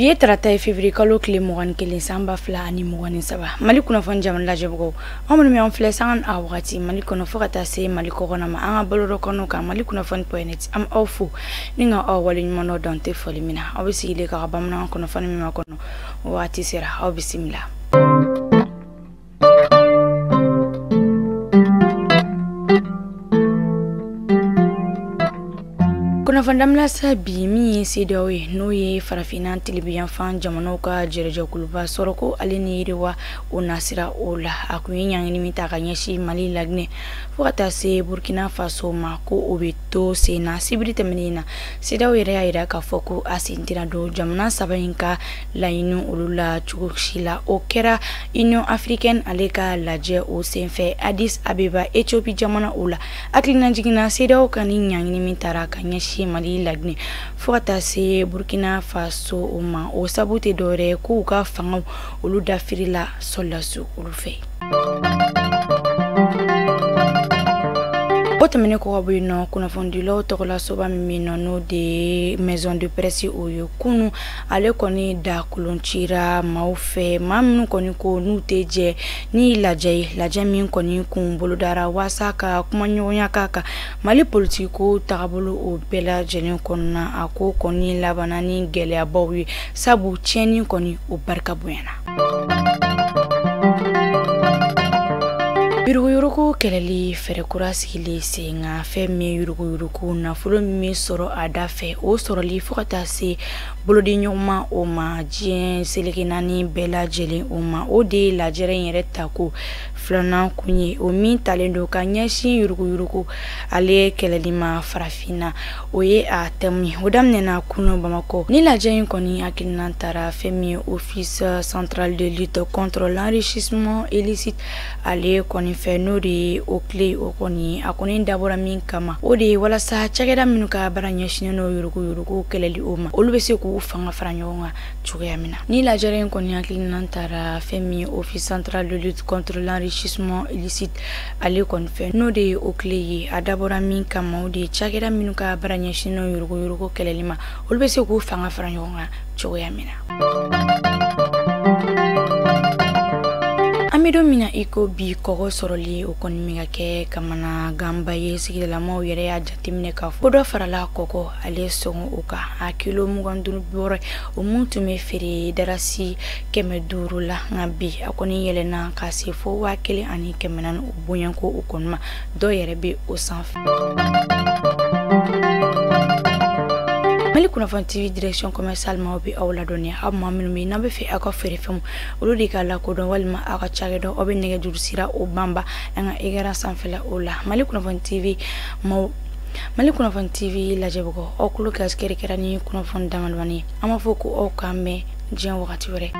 Biye tarata e février kalo kile mugan kelen samba fla ani mugan saba mali kuna fon jaman la jabgo amul mi on fle sangan awati mali kuna fokata se mali ko gona ma anga boloro kono ka mali kuna fon point am awfu ninga awali mono dante folimina obisi ile ka bamna kuna fon mi makono wati sera obisimla kuna fandamla sa bi mi sidawe no ye farafina tilibiyan fan jamano ka jereja kuluba soroko alini rewa onasira ola akunya ngini mitaka nyashi mali lagne fokata se Burkina Faso ma ko obeto se na sibrite menina sidawe re aira ka foku asintira do jamana sabainka lainu ulula chukushila okera Union Africaine aleka laje o senfe Addis Abeba Ethiopia jamana ola aklina jigina sidaw kaninya ngini mitara kanyashi mali lagne fokata se Burkina Faso oma o sabute dore ku ka fanga ulu dafirila solasu ulufe Otemene ko abino kuna fondilo tokola soba mimino no de maison de presse oyo kunu ale koni da kulonchira maufe mamnu koni ko nuteje ni laje min koni kumbolo dara wasaka kuma nyonya kaka mali politiko tagabolo o bela jeni konna ako koni labanani gele abawi sabu cheni koni o barka buyana Yuruku keleli ferekura sigili singa femme yuruku na fulo mi soro adafe o soro li fokata se bolodi nyoma o ma jien selekinani bela jeli o ma o de la jere yere tako flana kunye o mi talendo kanyashi yuruku ale keleli ma farafina o ye a temi odamne na kuno bamako ni la jien koni akina tara femme office central de lutte contre l'enrichissement illicite ale koni fenori o clé o koni akoni dabora min kama o de wala sa chageda minuka baranya shineno yuruku keleli oma olubese ku fanga faranyonga chuya mina ni la jaren koni akilin tara femi office central de lutte contre l'enrichissement illicite ale kon fenori o clé adabora min kama o de chageda minuka baranya shineno yuruku keleli ma olubese ku fanga faranyonga chuya mina Amido mina iko bi kogo soroli o koni minga ke kamana gamba ye sigila la mo yere ya jatimne ka fodo farala koko ale songo uka a kilo muganduru bore o muntu me fere darasi keme duru la ngabi akoni yele na kasi fo wakele ani kemenan o bonyanko o konma do yere be o sanf Mali kuna fon TV direction commercial ma obi awla doni amma minu mi nabe fe aka fere fem uludi kala ko don walma aka chage do obi nege jursira o bamba nga igara sanfela ola Mali kuna fon TV la jebgo o kulu kaskere kerani kuna fon damalwani ama foko o kambe jian wakati wore